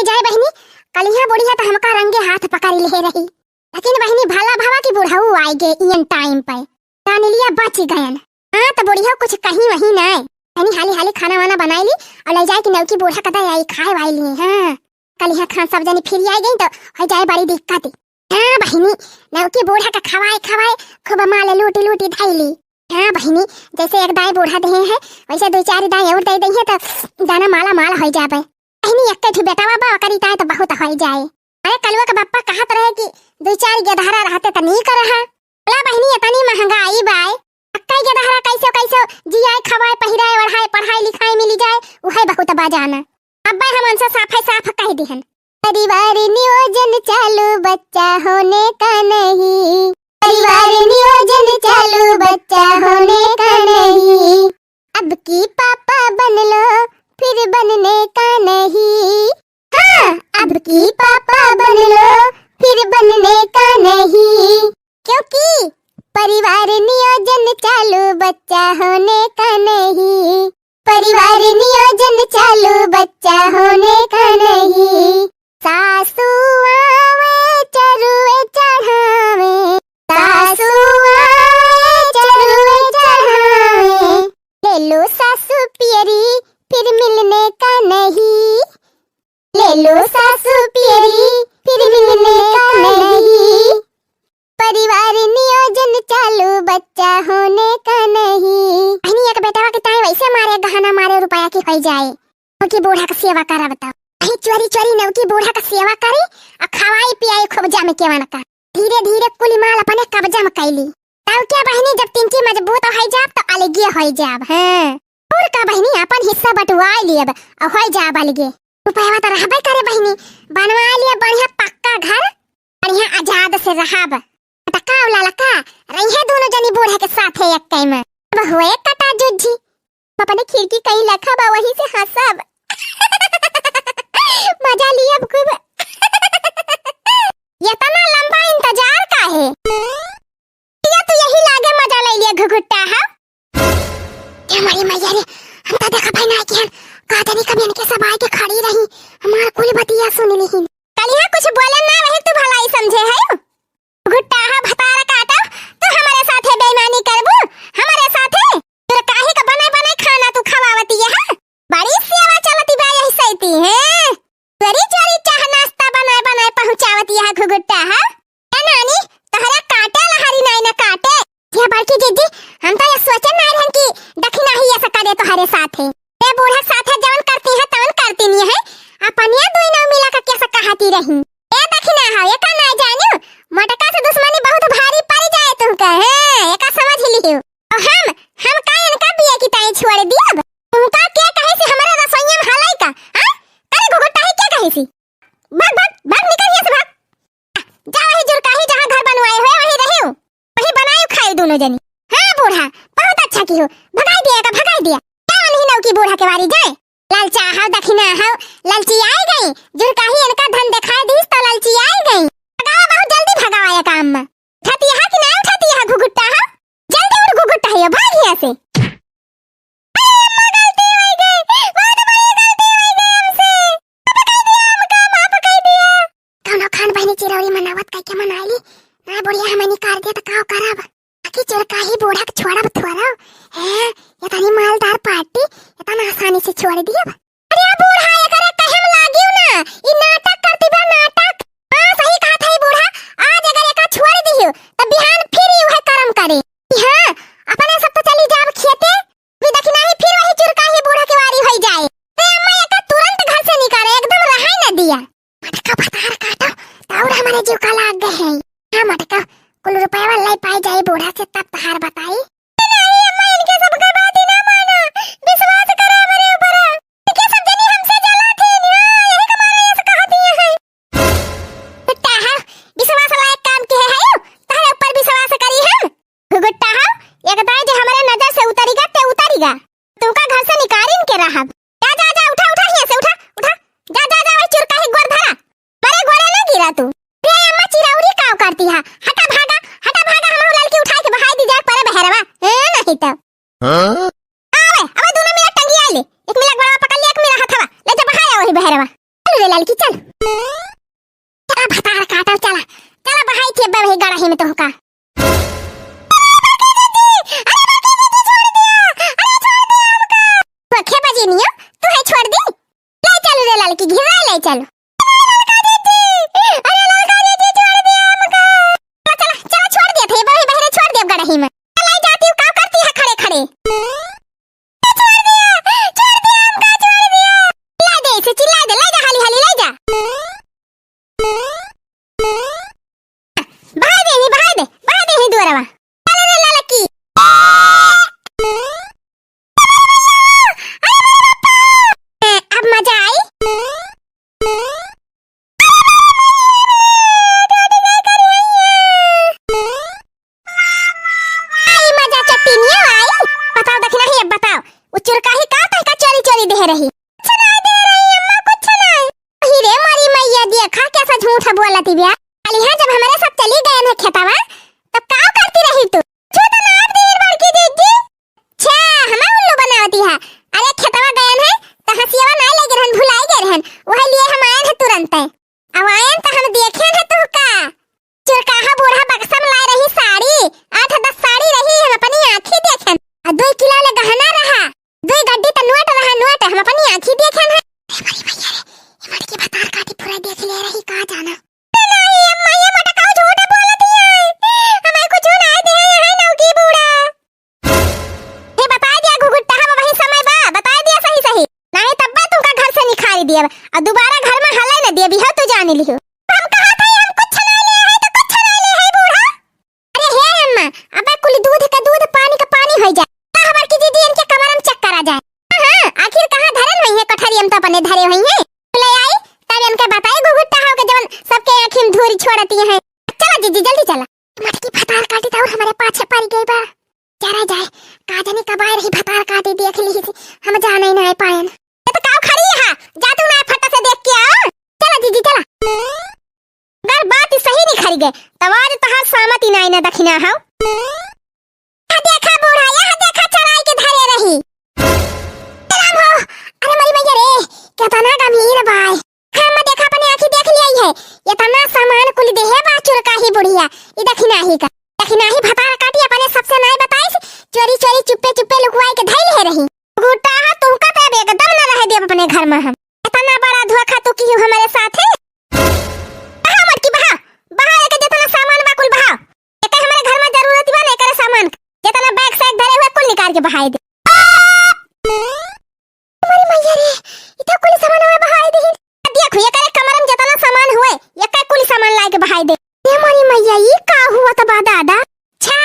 जाए बहनी, कलिया बुढ़िया तो हमका रंगे हाथ पकड़ ले रही, लेकिन बहनी भला भावा की बुढ़ऊ आई गे इन टाइम पे कानलिया बच गयन। हाँ तो बुढ़िया कुछ कहीं वही ना बहनी, हाली हाली खाना वाना बनाई ली और ले जाए कि नौकी बूढ़ा कदा आई खाए वाई ली। हाँ कलिया खान सब जनी फिर आई गई तो हो जाए बड़ी दिक्कत। हाँ बहनी नौकी बूढ़ा का खवाए खवाए खूब माले लूटी लूटी धाईली। हाँ बहनी जैसे एक दाई बूढ़ा दे है वैसे दो चार दाई और दे दी है तो जाना माला माला हो जाए बहनी। एक बेटा बाबा करीता है तो बहुत हो जाए। अरे कलवा का बापा कहत रहे कि दो चार गधहरा रहते तो नहीं कर रहा बोला बहनी इतनी महंगाई बाय अक्का गधहरा कैसे कैसे जियाए खवाए पहिराए ओढ़ाए पढ़ाई लिखाई मिली जाए वही बहुत बाजाना। अब्बा हम उनसे साफ कह दिहन परिवार नियोजन चालू बच्चा होने का नहीं, परिवार नियोजन चालू बच्चा होने का नहीं, अब की पापा बन लो फिर बनने का नहीं। हाँ अब की पापा बन लो फिर बनने का नहीं, क्योंकि परिवार नियोजन चालू बच्चा होने का नहीं, परिवार नियोजन चालू बच्चा होने का नहीं। सासू आवे चरुए चढ़ावे, सासू आवे चरुए चढ़ावे, ले लो सासू पियरी फिर मिलने का नहीं, ले लो सासू पियरी फिर मिलने का नहीं, परिवार नियोजन चालू बच्चा होने का नहीं। बहनी एक बेटा के ताई वैसे मारे गहना मारे रुपया की हो जाए क्योंकि बूढ़ा का सेवा करा बताओ। अही चोरी चोरी नौकी बूढ़ा का सेवा करे और खवाई पियाई खूब जम के वन का धीरे धीरे कुल माल अपने कब्जा में कैली। तब क्या बहनी जब तिनकी मजबूत हो जाब तो अलगे हो जाब। हाँ और का बहनी अपन हिस्सा बटवा लियब और हो जाब अलगे। रुपया तो रहबे करे बहनी, बनवा लिया बढ़िया पक्का घर बढ़िया आजाद से रहब टका ललका रही है दोनों जनी बूढ़ा के साथ है एक कई में। अब हुए कटा जुझी अपने खिड़की कहीं लखा बा वहीं से हंसब मजा लिया खूब ये तना लंबा इंतजार का है या तो यही लागे मजा ले लिया घुघुट्टा है। हमारी मैया रे हम तो देखा भाई ना कि कहते नहीं कभी इनके सब आए के खड़ी रही हमारा कुल बतिया सुन ली कलिया कुछ बोले ना वही तू भलाई समझे है घुट्टा है भतारा काटा तू हमारे साथ है बेईमानी करबू हमारे साथ है तेरे काहे का बनाए बनाए खाना तू खवावती है बड़ी सेवा चलती बा यही सैती है चोरी चोरी चाह नाश्ता बनाए बनाए पहुंचावती है घुघुट्टा है ए नानी तहरा काटे लहरी नहीं ना काटे ये बड़की जीजी हम तो ये सोचे ना रहन कि दखिना ही ऐसा करे तुम्हारे साथ है ए बूढ़ा साथ है जवन करती है तवन करती नहीं है अपन ये दोनों मिला का कैसा कहती रही ए दखिना है ये का ना जानू मटका से दुश्मनी बहुत भारी पड़ जाए तुमका है ये का समझ लियो और हम का इनका बिया की ताई छोड़ दिया तुमका क्या कहे से हमारे रसोईया में हलाई का हां अरे घुघुट्टा है क्या कहे सी भाग भाग भाग निकल यहाँ से भाग जा वही जुरकाही जहां घर बनवाए हुए वहीं रहियो वहीं बनाई खाई दोनों जनी। हां बूढ़ा बहुत अच्छा की हो भगाई दिया क्या नहीं नौकी बूढ़ा के वारी जाए लालचा हाउ दखिना हाउ लालची आई गई जुरकाही इनका धन दिखाई दीस तो लालची आई गई भगावा बहुत जल्दी भगावा ये काम में उठाती है कि नहीं उठाती है घुघुट्टा है जल्दी उठ घुघुट्टा है भाग यहाँ से चिरौरी मनावत कह के मनाली ना बुढ़िया हमें कर दिया तो काव करब आखिर चोरकाही बूढ़ा के छोड़ब थोड़ा है ये तनी मालदार पार्टी इतना आसानी से छोड़ दिया। अरे बूढ़ा ये करे कहम लागियो ना ई नाटक करती बा नाटक। हां सही कहा था बूढ़ा आज अगर एका छोड़ दियो तो बिहान फिर वह कर्म करे। हां अपने सब तो चली जाब खेते भी दखिना ही फिर वही चोरकाही बूढ़ा के वारी हो जाए ते अम्मा एका तुरंत घर से निकाले एकदम रहाई न दिया मटका भतार काटो और हमारे जीव का लाग गए हैं। हाँ मटका कुल रुपया वाला पाई जाए बूढ़ा से तब तहार बताई नहीं अम्मा इनके सब का बात ही ना माना विश्वास करो हमारे ऊपर इनके सब जनी हमसे जला थे यही कमाने ऐसे कहती है गुट्टा है विश्वास लायक काम के है तारे ऊपर विश्वास करी हम गुट्टा है एक दाई जो हमारे नजर से उतरीगा ते उतरीगा तुमका घर से निकालिन के रहा जा जा जा उठा उठा यहाँ से उठा उठा जा जा जा वही चुरका ही गोर धरा अरे गोरे ना गिरा तू रे अम्मा चिरौरी काव करती है हटा भागा हम लड़की उठा के बहाई दी जाए परे बहरवा लड़की चल चला भतार काटा चला चला बहाई थे बे गड़ाही में तो का पखे बजी नहीं तू है छोड़ दे ले चल रे लड़की घिरा ले चल अरे लड़का दीदी छोड़ दे हमका चला चला छोड़ दिया थे बे बहरे छोड़ दे गड़ाही में ले जाती हूं का करती है खड़े खड़े छोड़ दिया हमका छोड़ दिया ला दे इसे चिल्ला दे ले जा हाली हाली ले जा बहा दे ही दूरवा चल रे लड़की अब मजा आई मजा चट्टीनिया आई बताओ दखना ही अब बताओ वो चुरकाही का तहका चोरी चोरी दे रही सुनाई दे रही अम्मा कुछ नहीं हीरे मारी मैया देखा कैसा झूठ बोलती बिया अली हां जब हमारे साथ चली गए ना खेतवा तब का करती रही तू झूठ ना आप दी बड़की दीदी छे हमें उल्लू बनावती है अरे खेतवा गए हैं तो हसियावा ना लेगे रहन भुलाई गए रहन वही लिए हम आए हैं तुरंत अब आए तो हम देखे हैं तू का चुरकाहा बूढ़ा बक्सा में लाई रही साड़ी 8-10 साड़ी रही हम अपनी आंखी देखें और 2 किलो ले गहना रहा 2 गड्डी तो नोट रहा नोट हम अपनी आंखी देखें है हमारी भैया रे ये मटकी भतार काटी पूरा देख ले रही कहां जाना नहीं अम्मा ये मोटा काऊ झूठ बोलती है हमें कुछ ना दे है नौकी बूढ़ा ये बता दिया घुघुट्टा हम वही समय बा बता दिया सही सही नहीं तब बा तुमका घर से निखारी दिया और दोबारा घर में हले न दे भी है तो जाने लियो हम कहा था हम कुछ ना ले है तो कुछ ना ले है बूढ़ा अरे हे अम्मा अबे कुल दूध का दूध पानी का पानी हो जाए हमार की दीदी इनके कमर में चक्कर आ जाए हां आखिर कहां धरन हुई है कठरी हम तो अपने धरे हुई है ले आई तब इनके बताए घुघुट्टा हो के जवन सबके आंखें में धूरी छोड़ती है चला जीजी जल्दी चला मटकी भतार काटी था और हमारे पाछे पड़ गई बा जरा जाए का जाने कब आए रही भतार काटी देख ली थी हम जाने ही ना पाए ये तो काऊ खड़ी है जा तू ना फटा से देख के आ चला जीजी चला अगर बात सही नहीं खरी गए तब आज तहार सहमति नहीं ना दखिना हाउ देखा बूढ़ा यहां देखा चराई के धरे रही सलाम हो अरे मरी मैया रे कितना गंभीर बाय हम देखा अपने आंखी देख लिया है ये तना सामान कुल देहे बा चुरकाही बुढ़िया ये दखिना ही भतार काटी अपने सबसे नहीं बताई चोरी चोरी चुप्पे चुप्पे लुकवाई के धैल है रही गुटा तुमका तो एकदम ना रह दे अपने घर में हम इतना बड़ा धोखा तो की हमारे साथ है बहा मटकी बहा के जितना सामान बा कुल बहा एक हमारे घर में जरूरत बा नहीं करे सामान जितना बैग सैग धरे हुए कुल निकाल के बहाई दे हमारी मैया रे इतना कुल सामान में बहाई दे देखो ये करे कमर में जितना सामान हुए ये का कुल सामान ला के बहाई दे हमारी मैया ये का हुआ तो बा दादा छा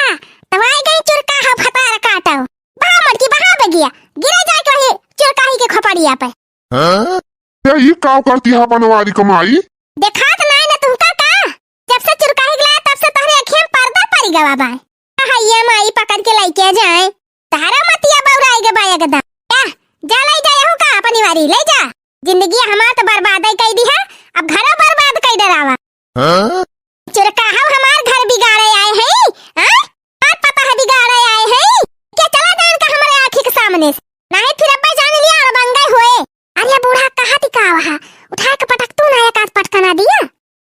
दवाई गई चुरकाहा भतार काटाओ बहा मटकी बहा बगिया गिरा जाए कहे चुरकाही के खपड़िया पे हां ये का करती है बनवारी कमाई देखात नहीं ना तुमका का जब से चुरकाही गला तब से तहरे आंखें में पर्दा पड़ी गवा बा ये माई पकड़ के लेके जाए तारा मतिया बौराई के बाया गदा जा ले जाए हो का अपनी वारी ले जा जिंदगी हमार तो बर्बाद कर दी है अब घर बर्बाद कर डरावा हां